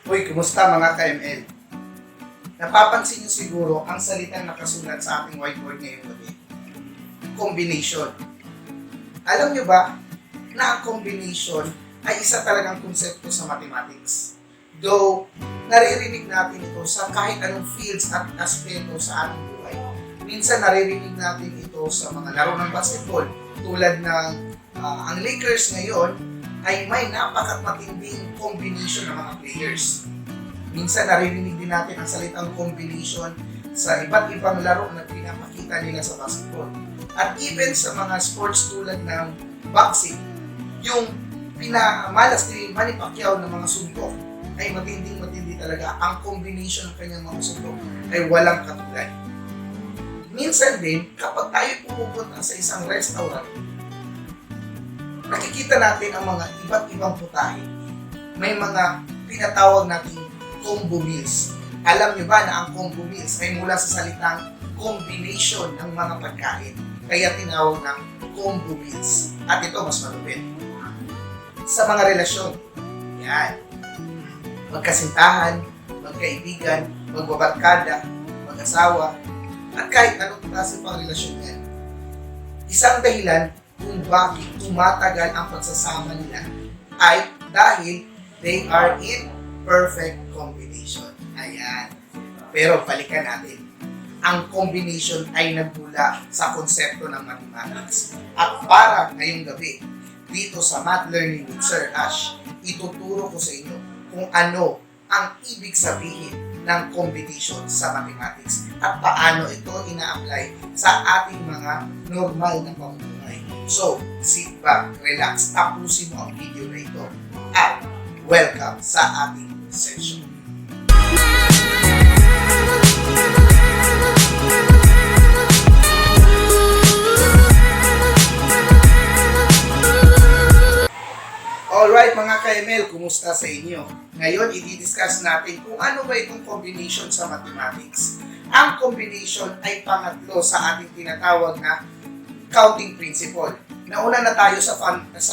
Uy, kumusta mga ka-ML? Napapansin niyo siguro ang salitang nakasulat sa ating whiteboard ngayong gabi. Combination. Alam niyo ba na ang combination ay isa talagang konsepto sa mathematics? Though, naririnig natin ito sa kahit anong fields at aspeto sa ating buhay. Minsan naririnig natin ito sa mga laro ng basketball tulad ng ang Lakers ngayon ay may napakamatinding combination ng mga players. Minsan naririnig din natin ang salitang combination sa iba't ibang laro na pinapakita nila sa basketball. At even sa mga sports tulad ng boxing, yung pinamalas ni Manny Pacquiao ng mga suntok ay matinding-matindi talaga. Ang combination ng kanyang mga suntok ay walang katulad. Minsan din, kapag tayo pumupunta sa isang restaurant, nakikita natin ang mga iba't ibang putahe. May mga tinatawag nating combo meals. Alam niyo ba na ang combo meals ay mula sa salitang combination ng mga pagkain, kaya tinawag ng combo meals. At ito mas malupit. Sa mga relasyon, yan, magkasintahan, magkaibigan, magbabarkada, mag-asawa, at kahit anong klase pang relasyon yan. Isang dahilan kung bakit tumatagal ang pagsasama nila ay dahil they are in perfect combination. Ayan. Pero balikan natin. Ang combination ay nagmula sa konsepto ng mathematics. At para ngayong gabi, dito sa Math Learning with Sir Ash, ituturo ko sa inyo kung ano ang ibig sabihin ng combination sa mathematics at paano ito ina-apply sa ating mga normal na pamumuhay. So, sit back, relax, tapusin mo ang video na ito at welcome sa ating session. Alright mga ka-ML, kumusta sa inyo? Ngayon, i-discuss natin kung ano ba itong combination sa mathematics. Ang combination ay pangatlo sa ating tinatawag na counting principle. Nauna na tayo sa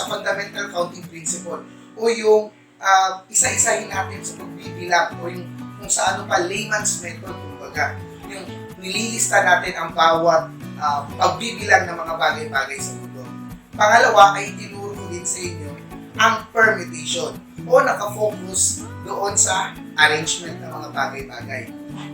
fundamental counting principle o yung isa-isahin natin sa pagbibilang o yung kung sa ano pa layman's method, kumbaga. Yung nililista natin ang bawat pagbibilang ng mga bagay-bagay sa mundo. Pangalawa ay tinuro ko din sa inyo ang permutation o nakafocus doon sa arrangement ng mga bagay-bagay.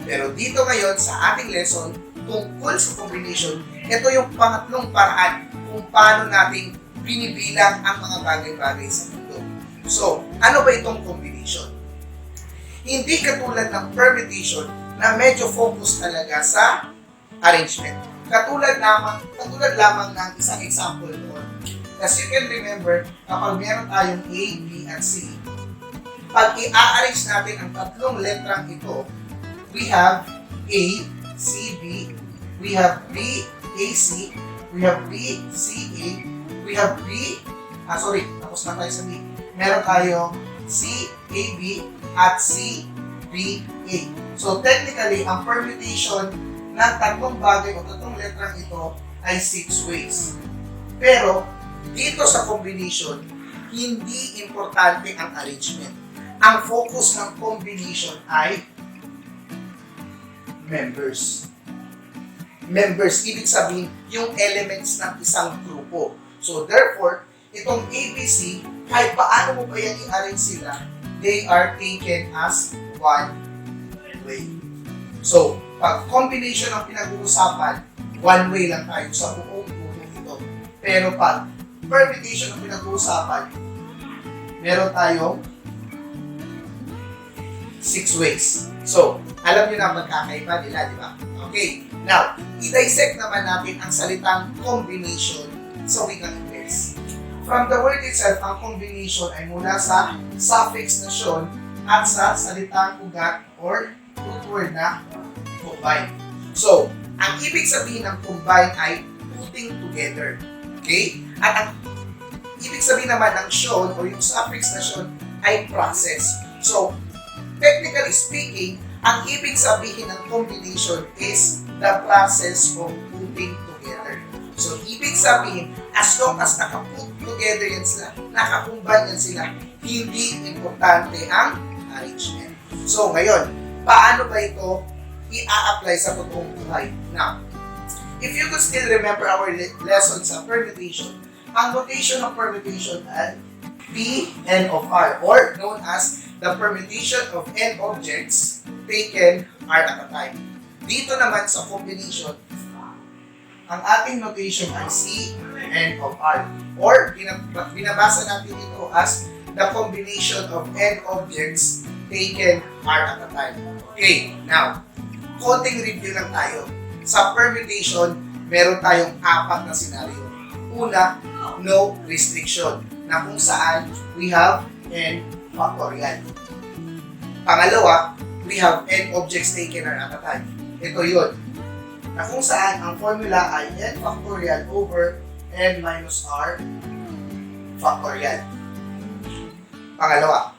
Pero dito ngayon sa ating lesson tungkol sa combination, ito yung pangatlong paraan kung paano natin binibilang ang mga bagay-bagay sa mundo. So, ano ba itong combination? Hindi katulad ng permutation na medyo focus talaga sa arrangement. Katulad lamang ng isang example doon. As you can remember, kapag meron tayong A, B, at C, pag i-arrange natin ang tatlong letrang ito, we have A, C, B, we have B, A, C, we have B, C, A, we have B, tapos na tayo sa B. Meron tayong C, A, B, at C, B, A. So technically, ang permutation ng tatlong bagay o tatlong letrang ito ay 6 ways. Pero, dito sa combination, hindi importante ang arrangement. Ang focus ng combination ay members. Members, ibig sabihin, yung elements ng isang grupo. So therefore, itong ABC, kahit paano mo pa yan i-arrange sila, they are taken as one way. So, pag combination ang pinag-uusapan, one way lang tayo sa buong grupo ito. Pero pag permutation ang pinag-uusapan, meron tayong 6 ways. So, alam niyo na magkakaiba nila, di ba? Okay. Now, i-dissect naman natin ang salitang combination sa wikang Ingles. From the word itself, ang combination ay mula sa suffix na "tion" at sa salitang ugat or root word na combine. So, ang ibig sabihin ng combine ay putting together. Okay? At ang ibig sabihin naman ng "tion" o yung suffix na "tion" ay process. So, technically speaking, ang ibig sabihin ng combination is the process of putting together. So, ibig sabihin, as long as nakaput together yan sila, nakakumbine yan sila, hindi importante ang arrangement. So, ngayon, paano ba ito i-a-apply sa totoong buhay? Now, if you could still remember our lesson sa permutation, ang notation ng permutation ay P n of R, or known as the permutation of n objects taken R at a time. Dito naman sa combination, ang ating notation ay C n of R, or binabasa natin ito as the combination of n objects taken R at a time. Okay, now, konting review lang tayo. Sa permutation, meron tayong 4 na senaryo. Una, no restriction, na kung saan we have n factorial. Pangalawa, we have n objects taken at a time. Ito yun, na kung saan ang formula ay n factorial over n minus r factorial. Pangalawa.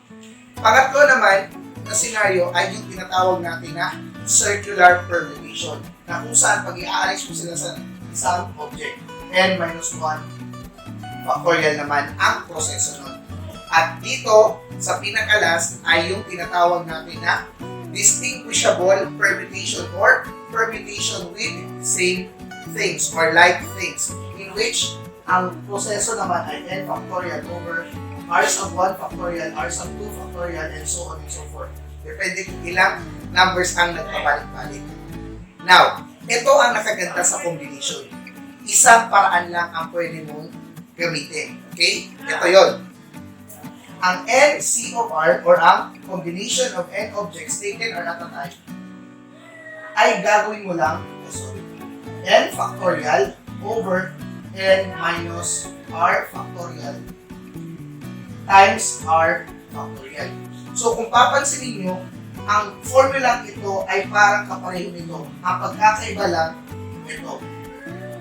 Pangatlo naman na senaryo ay yung tinatawag natin na circular permutation, na kung saan pag i-arrange mo sila sa isang object, n minus 1 factorial naman ang proseso nun. At dito, sa pinakalas ay yung tinatawag natin na distinguishable permutation or permutation with same things or like things, in which ang proseso naman ay n factorial over r sub 1 factorial, r sub 2 factorial, and so on and so forth. Depende kung ilang numbers ang nagpabalik-balik. Now, ito ang nakaganda sa combination. Isang paraan lang ang pwede mong gamitin. Okay? Ito yon. Ang n C of R, or ang combination of n objects taken or at a time, ay gagawin mo lang, n factorial over n minus r factorial times r factorial. So kung papansinin nyo, ang formula ito ay parang kapareho nito. Ang pagkakaiba lang, ito,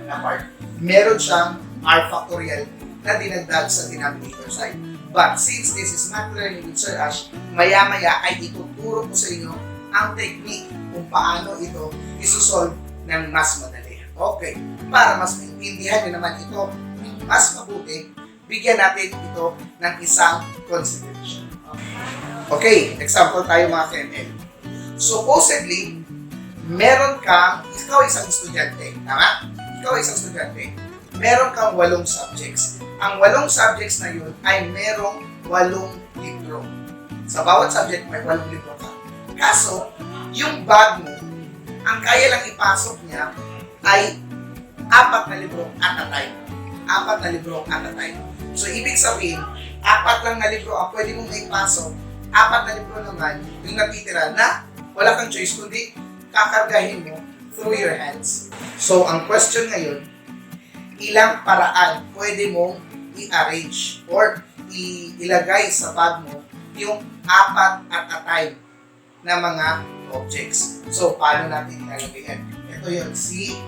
na part. Meron siyang r factorial na dinagdag sa denominator side. But since this is not learning with Sir Ash, maya-maya ay ituturo ko sa inyo ang technique kung paano ito isusolve ng mas madali. Okay, para mas maintindihan nyo naman ito mas mabuti, bigyan natin ito ng isang consideration. Okay, example tayo mga KML. Supposedly, meron kang, ikaw isang estudyante, tama? Ikaw isang estudyante, meron kang 8 subjects. Ang 8 subjects na yun ay merong 8 libro. Sa bawat subject may 8 libro ka. Kaso, yung bag mo, ang kaya lang ipasok niya ay 4 na libro at a time. 4 na libro at a time. So, ibig sabihin, 4 lang na libro ang pwede mong ipasok, 4 na libro naman yung natitira na wala kang choice kundi kakargahin mo through your hands. So, ang question ngayon, ilang paraan pwede mong i-arrange or ilagay sa bag mo yung 4 at a time na mga objects. So, paano natin ilalagay yan? Ito yung C,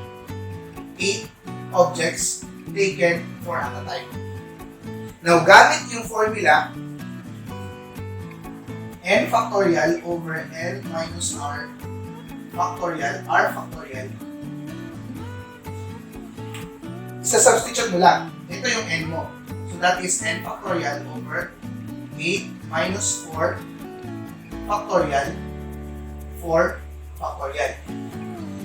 8 objects taken 4 at a time. Now, gamit yung formula n factorial over n minus r factorial, r factorial, isa-substitute mo lang. Ito yung n mo. So that is n factorial over 8 minus 4 factorial 4 factorial.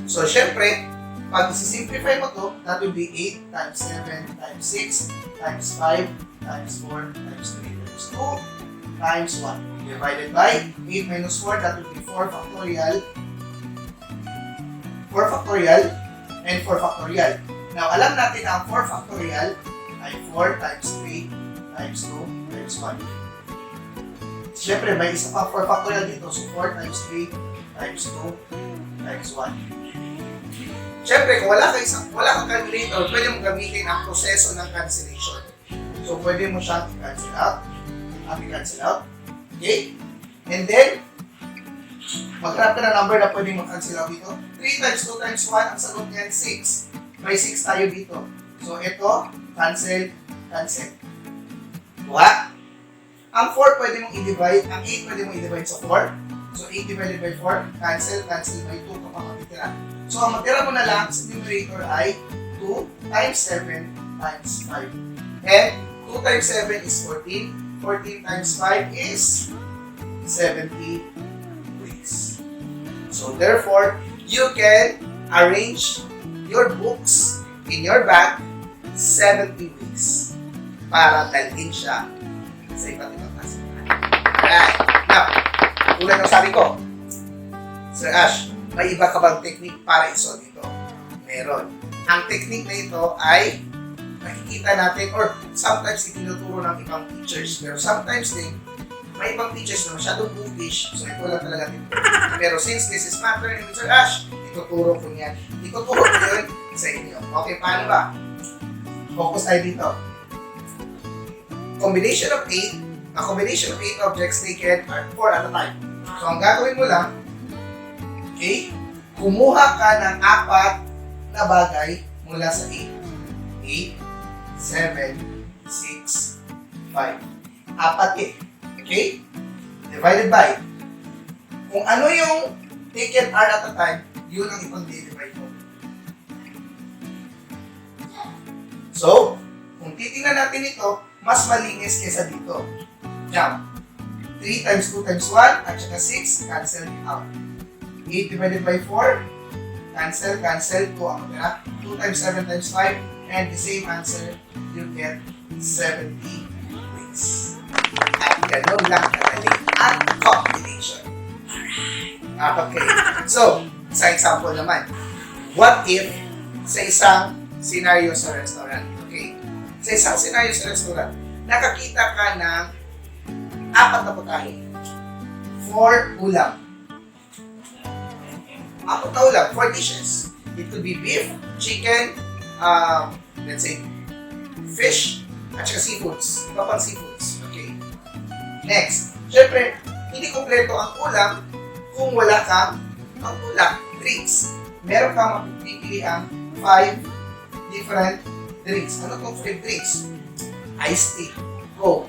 So syempre, pag simplify mo to, that will be 8 times 7 times 6 times 5 times 4 times 3 times 2 times 1. Divided by 8 minus 4, that will be 4 factorial and 4 factorial. Now, alam natin na ang 4 factorial ay 4 times 3 times 2 times 1. Siyempre, may isa pa 4 factorial dito. So, 4 times 3 times 2 times 1. Siyempre, kung wala kang calculator, pwede mong gamitin ang proseso ng cancellation. So, pwede mo siyang i-cancel out. I-cancel out. Okay? And then, maghanap ka ng number na pwede mag-cancel out dito. 3 times 2 times 1, ang sagot niyan 6. May 6 tayo dito. So, ito, cancel, cancel. Diba? Ang 4 pwede mong i-divide, ang 8 pwede mong i-divide sa 4. So, 8 divided by 4, cancel, cancel by 2 kapag matitira. So, ang matira mo na lang sa numerator ay 2 times 7 times 5. And 2 times 7 is 14. 14 times 5 is 75. So therefore, you can arrange your books in your bag 70 ways para dalhin siya sa iba't ibang klase. Alright. Now, tulad ng sabi ko, Sir Ash, may iba ka bang technique para isolve ito? Meron. Ang technique na ito ay nakikita natin or sometimes itinuturo ng ibang teachers. Pero sometimes din, may ibang teachers na masyadong bookish. So ito lang talaga dito. Pero since this is matter with Sir Ash, ituturo ko niyan. Ituturo ko yun sa inyo. Okay, paano ba? Focus tayo dito. A combination of 8 objects taken are 4 at a time. So ang gagawin mo lang, okay, kumuha ka ng 4 na bagay mula sa 8. 8, 7, 6, 5. 4 eh. Okay? Divided by. Kung ano yung taken are at a time, yun ang ipag-divide mo. So, kung titingnan natin ito, mas malinis kesa dito. Now, 3 times 2 times 1, at saka 6, cancel it out. 8 divided by 4, cancel, 2 ang matira. 2 times 7 times 5, and the same answer, you get 70 ways. At ganun lang kadali ang combination. Alright. Okay. So, sa example naman, what if sa isang scenario sa restaurant? Okay. Sa isang scenario sa restaurant, nakakita ka ng 4 na putahe. 4 ulam. 4 na ulam, 4 dishes. It could be beef, chicken, let's say, fish, at saka seafoods. Iba pang seafoods. Okay. Next. Siyempre, hindi kompleto ang ulam kung wala kang pangtulak, drinks. Meron kang mapipili ang 5 different drinks. Ano itong 5 drinks? Iced tea, Coke,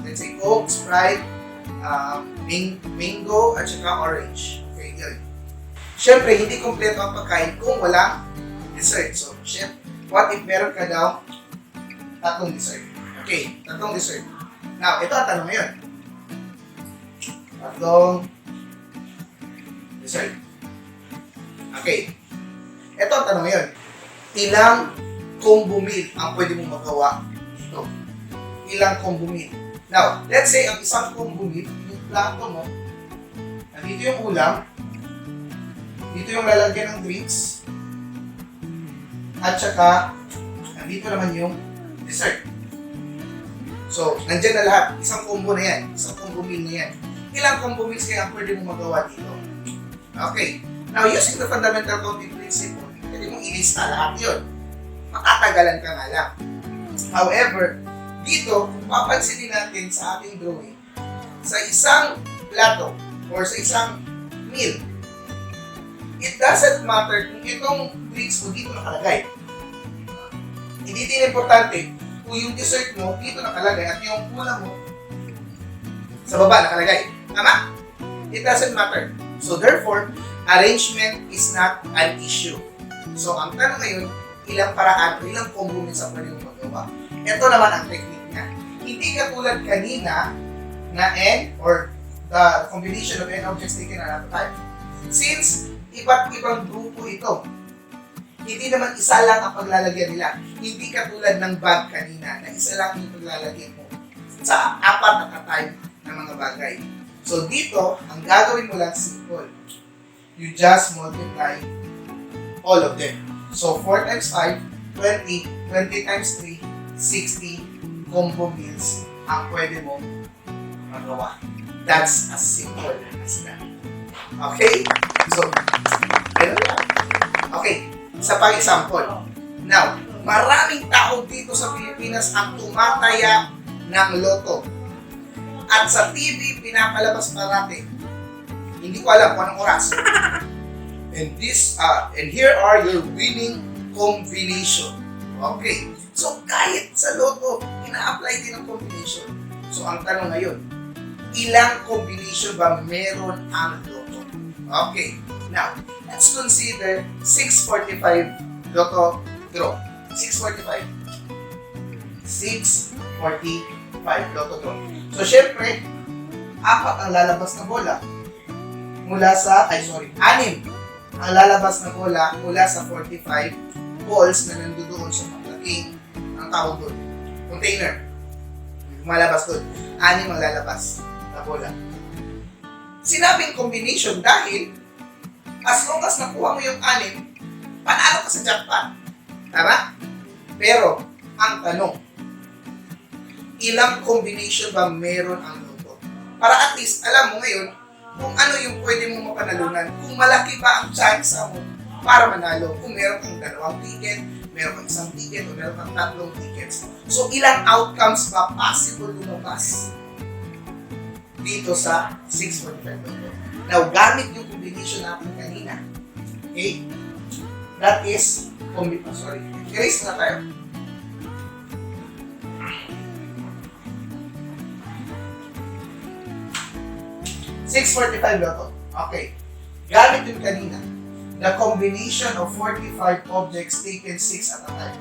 let's say Coke, Sprite, mango, at saka orange. Okay, yun. Siyempre, hindi kompleto ang pagkain kung walang dessert. So, what if meron ka daw 3 dessert? Okay, 3 dessert. Now, ito ang tanong ngayon. 3 dessert. Okay. Ito ang tanong ngayon. Ilang combo meal ang pwede mong magawa dito? Ilang combo meal? Now, let's say ang isang combo meal, yung plato mo, nandito yung ulam, dito yung lalagyan ng drinks, at saka, nandito naman yung dessert. So, nandyan na lahat. Isang combo na yan. Isang combo meal na yan. Ilang combo meals kaya ang pwede mong magawa dito? Okay. Now, using the fundamental counting principle, pwede mong ilista lahat yun. Matatagalan ka nga lang. However, dito, kung papansinin natin sa ating drawing, sa isang plato or sa isang meal, it doesn't matter kung itong drinks mo dito nakalagay. Hindi din importante kung yung dessert mo dito nakalagay at yung ulam mo sa baba nakalagay. Tama? It doesn't matter. So therefore, arrangement is not an issue. So ang tanong ngayon, ilang paraan o ilang combo meals ang pwede mong magawa. Ito naman ang technique niya. Hindi katulad kanina na n or the combination of n objects taken at a time. Since iba't ibang grupo ito, hindi naman isa lang ang paglalagyan nila. Hindi katulad ng bag kanina na isa lang yung paglalagyan mo sa 4 at a time na mga bagay. So dito, ang gagawin mo lang simple. You just multiply all of them. So 4 times 5, 20, 20 times 3, 60 combo meals ang pwede mo magawa. That's as simple as that. Okay? So, ganun lang. Okay. Isa pang example. Now, maraming tao dito sa Pilipinas ang tumataya ng loto. At sa TV, pinapalabas parati. Hindi ko alam kung anong oras. And here are your winning combination. Okay. So, kahit sa loto, ina-apply din ang combination. So, ang tanong ngayon, ilang combination ba meron ang loto? Okay. Now, let's consider 645 Lotto draw. 645. 645 Lotto draw. So, syempre, 4 ang lalabas na bola. 6 ang lalabas na bola mula sa 45 balls na nandoon sa malaking, ang tawag doon, container. Malabas doon. 6 ang lalabas na bola. Sinabing combination dahil as long as nakuha mo yung 6, panalo ka sa jackpot. Tama? Pero, ang tanong, ilang combination ba meron ang loto? Para at least, alam mo ngayon, kung ano yung pwede mong mapanalunan, kung malaki ba ang chance mo para manalo, kung meron kang 2 ticket, meron kang 1 ticket, o meron kang 3 tickets. So, ilang outcomes ba possible lumabas dito sa 645 loto? Now, gamit yung combination natin kanina. Okay? That is, erase na tayo. $645 loto. Okay. Gamit yung kanina. The combination of 45 objects taken 6 at a time.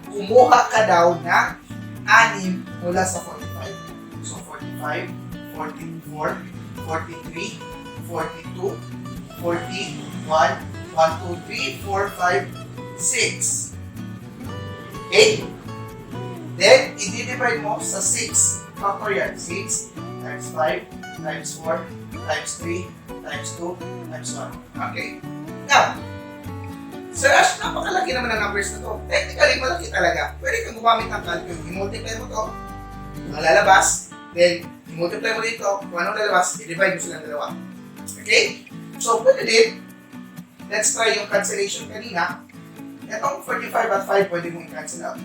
Kumuha ka daw ng 6 mula sa 45. So, 45, 44, 43, 42, 40, 1, 1, 2, 3, 4, 5, 6. Okay? Then, i-divide mo sa 6 factorial. 6 times 5 times 4 times 3 times 2 times 1. Okay. Now, Sir Ash, napakalaki naman ang numbers na to. Technically, malaki talaga. Pwede kang gumamit ng calculus. I-multiply mo to, ang lalabas, then i-multiply mo dito, kung anong lalabas, i-divide mo silang dalawa. Okay? So, pwede din. Let's try yung cancellation kanina. Itong 45 at 5, pwede mong i-cancel out.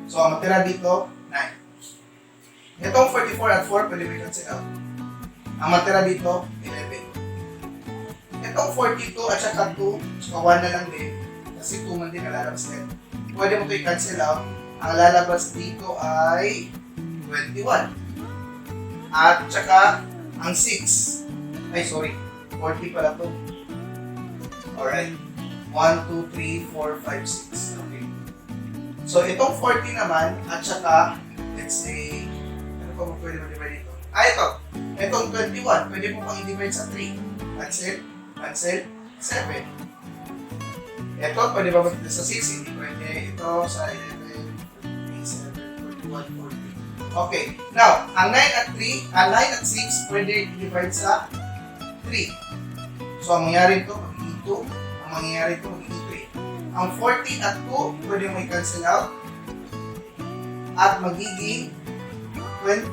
So, ang matira dito, 9. Itong 44 at 4, pwede mong i-cancel out. Ang matira dito, 11. Itong 42 at saka 2, saka 1 na lang din, kasi 2 man din nalalabas din. Pwede mo ito i-cancel out. Ang lalabas dito ay 21. At saka, ang 6. Ay, sorry. 40 pala ito. Alright. 1, 2, 3, 4, 5, 6. Okay. So, itong 40 naman, at saka, let's say, ano pa mo pwede ma-divide dito? Ito. Itong 21, pwede mo pang i-divide sa 3. Cancel, 7. Ito, pwede ba dito sa 6? Hindi pwede. Ito, sa 11, 7, 41, 40. Okay. Now, ang 9 at 6, pwede i-divide sa 3. So, ang mangyari ito, magiging 2. Ang mangyayari ito, magiging 3. Ang 40 at 2, pwede mo i-cancel out. At magiging 20.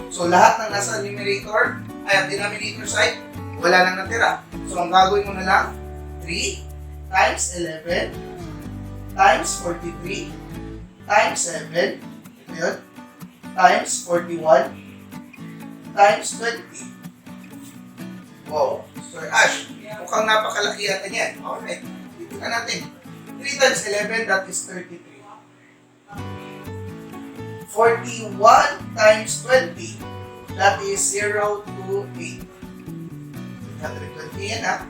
So, lahat ng nasa numerator, ay denominator side, wala nang natira. So, ang gagawin mo na lang, 3 times 11 times 43 times 7, ito yun, times 41 times 20. Wow. So, Ash, mukhang napakalaki yata niyan. Alright. Dito ka natin. 3 times 11, that is 33. 41 times 20, that is 0 to 8. 120 yan ha.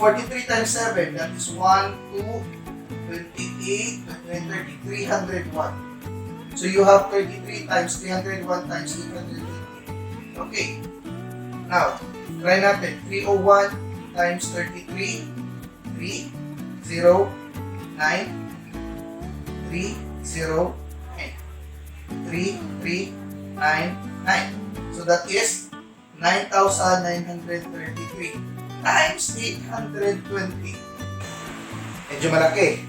43 times 7, that is 1, 2, 28, 29, 30, 301. So you have 33 times 301 times 380. Okay. Now, try natin. 301 times 33, 3, 0, 9, 3, 0, 8. 3, 3, 9, 9. So that is 9,933 times 820. Medyo malaki.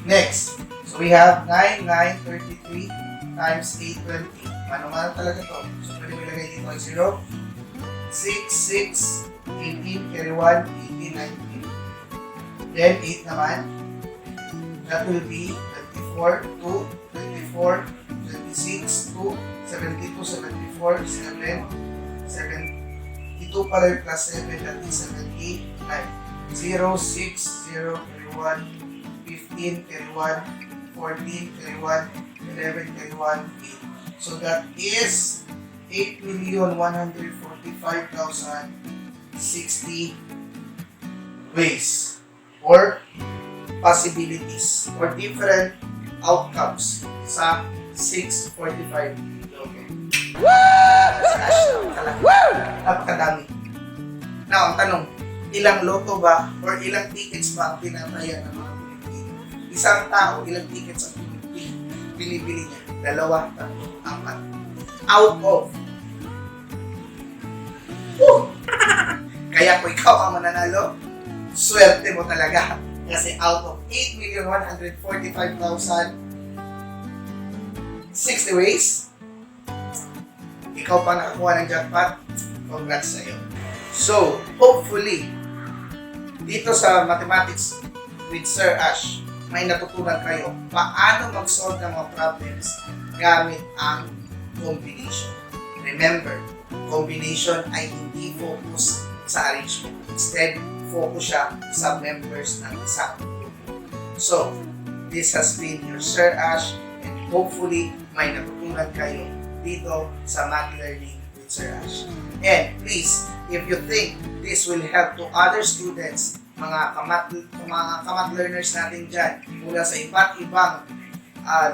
Next. So we have 9,933 times 820. Mano-mano talaga to. So pwede mo ilagay dito ay 0, 6, 18, carry 1, 18, 19. Then 8 naman. That will be 24, 2, 24, 26, 2, 72, 74, 7, 72 pala yung plus 7, that is 79. 0, 6, 0, carry 1, 15, carry 1, 14, carry 1, 11, carry 1, 8. So that is 8,145,060 ways or possibilities or different outcomes sa 645. Okay. Ash, napakalaki. Napakadami. Now, ang tanong, ilang loto ba or ilang tickets ba ang pinatayan ng mga Pilipino? Isang tao, ilang tickets ang binibili niya? 2, 3, 4. Out of. Kaya kung ikaw ang mananalo, swerte mo talaga. Kasi out of 8,145,060 ways, ikaw pa nakakuha ng jackpot. Congrats sa'yo. So, hopefully, dito sa Mathematics with Sir Ash, may natutunan kayo paano mag-solve ng mga problems gamit ang combination. Remember, combination ay hindi focus sa arrangement. Instead, focus siya sa members ng isang grupo. So, this has been your Sir Ash, and hopefully, may natutunan kayo dito sa Math Learning with Sir Ash. And please, if you think this will help to other students, mga kamat learners natin dyan, mula sa iba't ibang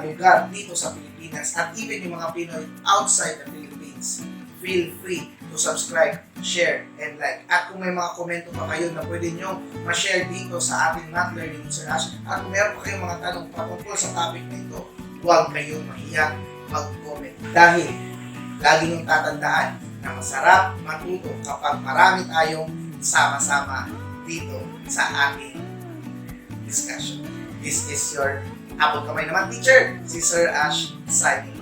lugar dito sa Pilipinas, at even yung mga Pinoy outside the Philippines, feel free to subscribe, share, and like. At kung may mga komento pa kayo na pwede nyo ma-share dito sa ating Math Learning with Sir Ash, at kung meron pa kayong mga tanong patungkol sa topic na ito, huwag kayong mahiyang mag-comment. Dahil, lagi niyong tatandaan na masarap matuto kapag marami tayong sama-sama dito sa ating discussion. This is your Abot Kamay Naman Teacher, si Sir Ash signing.